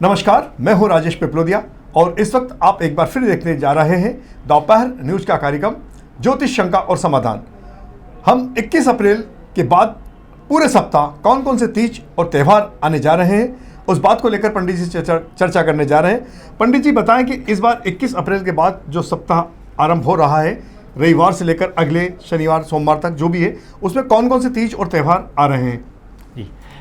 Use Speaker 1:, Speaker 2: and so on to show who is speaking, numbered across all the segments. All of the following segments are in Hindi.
Speaker 1: नमस्कार, मैं हूं राजेश पिपलोदिया और इस वक्त आप एक बार फिर देखने जा रहे हैं दोपहर न्यूज का कार्यक्रम ज्योतिष शंका और समाधान। हम 21 अप्रैल के बाद पूरे सप्ताह कौन कौन से तीज और त्यौहार आने जा रहे हैं, उस बात को लेकर पंडित जी से चर्चा करने जा रहे हैं। पंडित जी बताएं कि इस बार 21 अप्रैल के बाद जो सप्ताह आरंभ हो रहा है, रविवार से लेकर अगले शनिवार सोमवार तक जो भी है, उसमें कौन कौन से तीज और त्यौहार आ रहे हैं।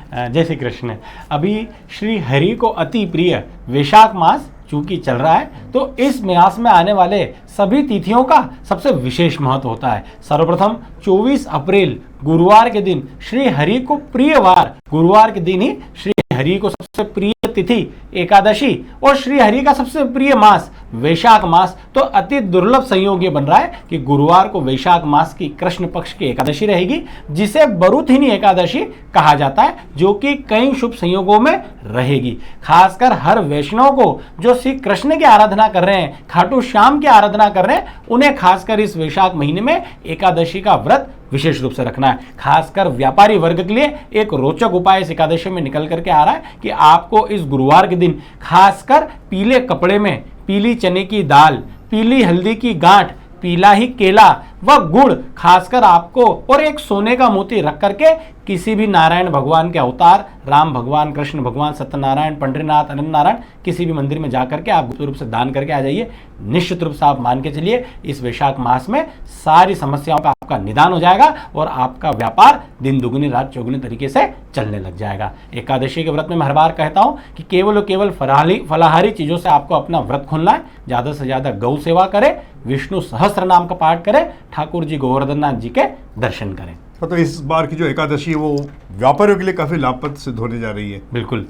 Speaker 2: जय श्री कृष्ण। अभी श्री हरि को अति प्रिय वैशाख मास चूंकि चल रहा है, तो इस मास में आने वाले सभी तिथियों का सबसे विशेष महत्व होता है। सर्वप्रथम 24 अप्रैल गुरुवार के दिन श्री हरि को प्रिय वार, गुरुवार के दिन ही श्री हरि को सबसे प्रिय तिथि एकादशी और श्री हरि का सबसे प्रिय मास वैशाख मास, तो अति दुर्लभ संयोग ये बन रहा है कि गुरुवार को वैशाख मास की कृष्ण पक्ष की एकादशी रहेगी, जिसे बरुथिनी एकादशी कहा जाता है, जो कि कई शुभ संयोगों में रहेगी। खासकर हर वैष्णव को जो श्री कृष्ण की आराधना कर रहे हैं, खाटू श्याम की आराधना कर रहे हैं, उन्हें खासकर इस वैशाख महीने में एकादशी का व्रत विशेष रूप से रखना है। खासकर व्यापारी वर्ग के लिए एक रोचक उपाय इस एकादशी में निकल करके आ रहा है कि आपको इस गुरुवार के दिन खासकर पीले कपड़े में पीली चने की दाल, पीली हल्दी की गांठ, पीला ही केला व गुड़ खासकर आपको और एक सोने का मोती रख करके किसी भी नारायण भगवान के अवतार, राम भगवान, कृष्ण भगवान, सत्यनारायण, पंडरीनाथ, अनंत नारायण, किसी भी मंदिर में जाकर के आप गुप्त रूप से दान करके आ जाइए। निश्चित रूप से आप मान के चलिए इस वैशाख मास में सारी समस्याओं का आपका निदान हो जाएगा और आपका व्यापार दिन दुगुनी रात चौगुनी तरीके से चलने लग जाएगा। एकादशी के व्रत में मैं हर बार कहता हूं कि केवल और केवल फलाहारी चीजों से आपको अपना व्रत खोलना है। ज्यादा से ज्यादा गौ सेवा करें, विष्णु सहस्त्र नाम का पाठ करें, ठाकुर जी गोवर्धन नाथ जी के दर्शन करें।
Speaker 1: तो इस बार की जो एकादशी है वो व्यापारियों के लिए काफी लाभप्रद सिद्ध होने जा रही है।
Speaker 2: बिल्कुल।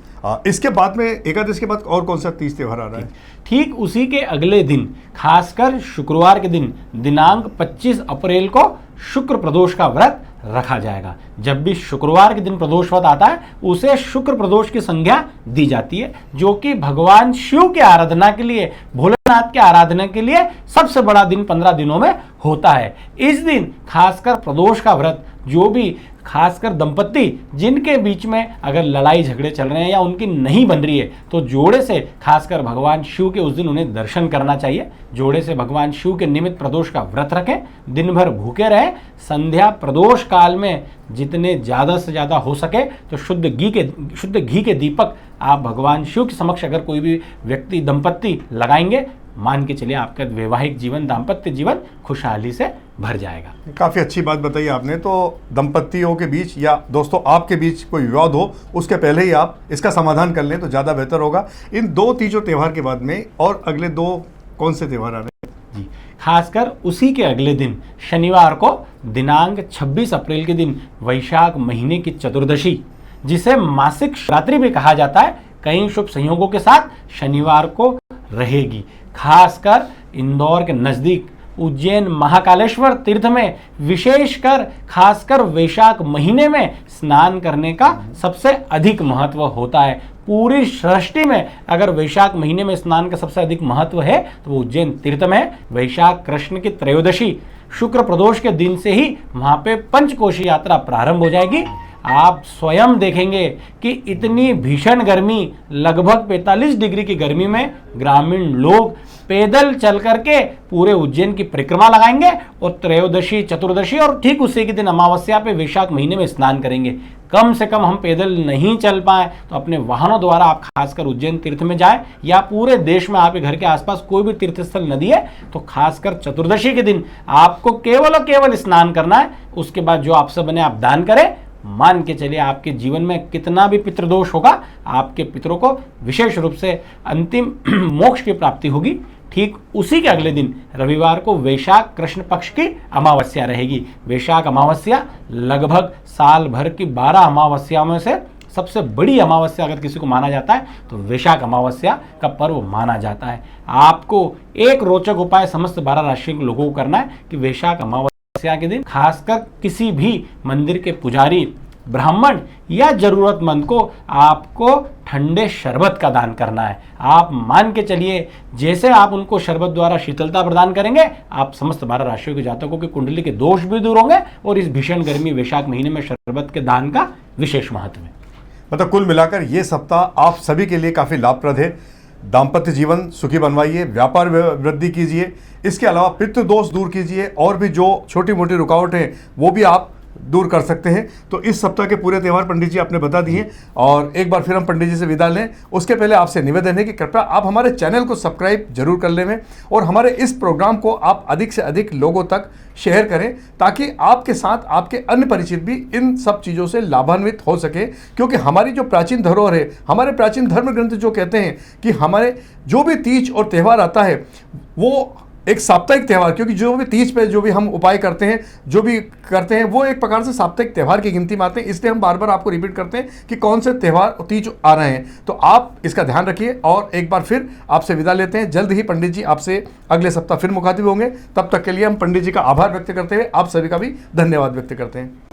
Speaker 1: इसके बाद में एकादशी के बाद और कौन सा तीज त्योहार आ रहा है?
Speaker 2: ठीक उसी के अगले दिन, खासकर शुक्रवार के दिन दिनांक 25 अप्रैल को शुक्र प्रदोष का व्रत रखा जाएगा। जब भी शुक्रवार के दिन प्रदोष व्रत आता है, उसे शुक्र प्रदोष की संज्ञा दी जाती है, जो कि भगवान शिव की आराधना के लिए, भोलेनाथ की आराधना के लिए सबसे बड़ा दिन 15 दिनों में होता है। इस दिन खासकर प्रदोष का व्रत, जो भी खासकर दंपत्ति जिनके बीच में अगर लड़ाई झगड़े चल रहे हैं या उनकी नहीं बन रही है, तो जोड़े से खासकर भगवान शिव के उस दिन उन्हें दर्शन करना चाहिए। जोड़े से भगवान शिव के निमित्त प्रदोष का व्रत रखें, दिन भर भूखे रहें। संध्या प्रदोष काल में जितने ज़्यादा से ज़्यादा हो सके तो शुद्ध घी के दीपक आप भगवान शिव के समक्ष अगर कोई भी व्यक्ति दंपत्ति लगाएंगे, मान के चलिए आपका वैवाहिक जीवन, दाम्पत्य जीवन खुशहाली से भर जाएगा।
Speaker 1: काफ़ी अच्छी बात बताई आपने। तो दंपत्तियों के बीच या दोस्तों आपके बीच कोई विवाद हो, उसके पहले ही आप इसका समाधान कर लें तो ज़्यादा बेहतर होगा। इन दो तीजों त्यौहार के बाद में और अगले दो कौन से त्यौहार आ रहे हैं?
Speaker 2: जी, खासकर उसी के अगले दिन शनिवार को दिनांक 26 अप्रैल के दिन वैशाख महीने की चतुर्दशी, जिसे मासिक शिवरात्रि भी कहा जाता है, कई शुभ संयोगों के साथ शनिवार को रहेगी। खासकर इंदौर के नज़दीक उज्जैन महाकालेश्वर तीर्थ में विशेषकर खासकर वैशाख महीने में स्नान करने का सबसे अधिक महत्व होता है। पूरी सृष्टि में अगर वैशाख महीने में स्नान का सबसे अधिक महत्व है तो वो उज्जैन तीर्थ में है। वैशाख कृष्ण की त्रयोदशी शुक्र प्रदोष के दिन से ही वहाँ पे पंचकोशी यात्रा प्रारंभ हो जाएगी। आप स्वयं देखेंगे कि इतनी भीषण गर्मी, लगभग 45 डिग्री की गर्मी में ग्रामीण लोग पैदल चल करके पूरे उज्जैन की परिक्रमा लगाएंगे और त्रयोदशी, चतुर्दशी और ठीक उसी के दिन अमावस्या पे वैशाख महीने में स्नान करेंगे। कम से कम हम पैदल नहीं चल पाए तो अपने वाहनों द्वारा आप खासकर उज्जैन तीर्थ में जाएं, या पूरे देश में आपके घर के आसपास कोई भी तीर्थ स्थल नदी है तो खासकर चतुर्दशी के दिन आपको केवल और केवल स्नान करना है। उसके बाद जो आपसे बने आप दान करें। मान के चलिए आपके जीवन में कितना भी पितृदोष होगा, आपके पितरों को विशेष रूप से अंतिम मोक्ष की प्राप्ति होगी। ठीक उसी के अगले दिन रविवार को वैशाख कृष्ण पक्ष की अमावस्या रहेगी। वैशाख अमावस्या लगभग साल भर की 12 अमावस्याओं में से सबसे बड़ी अमावस्या अगर किसी को माना जाता है तो वैशाख अमावस्या का पर्व माना जाता है। आपको एक रोचक उपाय समस्त 12 राशि के लोगों को करना है कि वैशाख अमावस्या के दिन खासकर किसी भी मंदिर के पुजारी, ब्राह्मण या जरूरतमंद को आपको ठंडे शरबत का दान करना है। आप मान के चलिए जैसे आप उनको शरबत द्वारा शीतलता प्रदान करेंगे, आप समस्त 12 राशियों के जातकों की कुंडली के दोष भी दूर होंगे और इस भीषण गर्मी वैशाख महीने में शरबत के दान का विशेष महत्व है।
Speaker 1: मतलब कुल मिलाकर ये सप्ताह आप सभी के लिए काफ़ी लाभप्रद है। दाम्पत्य जीवन सुखी बनवाइए, व्यापार वृद्धि कीजिए, इसके अलावा पितृदोष दूर कीजिए और भी जो छोटी मोटी रुकावटें हैं वो भी आप दूर कर सकते हैं। तो इस सप्ताह के पूरे त्यौहार पंडित जी आपने बता दिए और एक बार फिर हम पंडित जी से विदा लें उसके पहले आपसे निवेदन है कि कृपया आप हमारे चैनल को सब्सक्राइब जरूर कर लें और हमारे इस प्रोग्राम को आप अधिक से अधिक लोगों तक शेयर करें ताकि आपके साथ आपके अन्य परिचित भी इन सब चीज़ों से लाभान्वित हो सके। क्योंकि हमारी जो प्राचीन धरोहर है, हमारे प्राचीन धर्म ग्रंथ जो कहते हैं कि हमारे जो भी तीज और त्यौहार आता है वो एक साप्ताहिक त्यौहार, क्योंकि जो भी तीज पे जो भी हम उपाय करते हैं, जो भी करते हैं वो एक प्रकार से साप्ताहिक त्यौहार की गिनती में आते हैं। इसलिए हम बार बार आपको रिपीट करते हैं कि कौन से त्यौहार तीज आ रहे हैं। तो आप इसका ध्यान रखिए और एक बार फिर आपसे विदा लेते हैं। जल्द ही पंडित जी आपसे अगले सप्ताह फिर मुखातिब होंगे। तब तक के लिए हम पंडित जी का आभार व्यक्त करते हुए आप सभी का भी धन्यवाद व्यक्त करते हैं।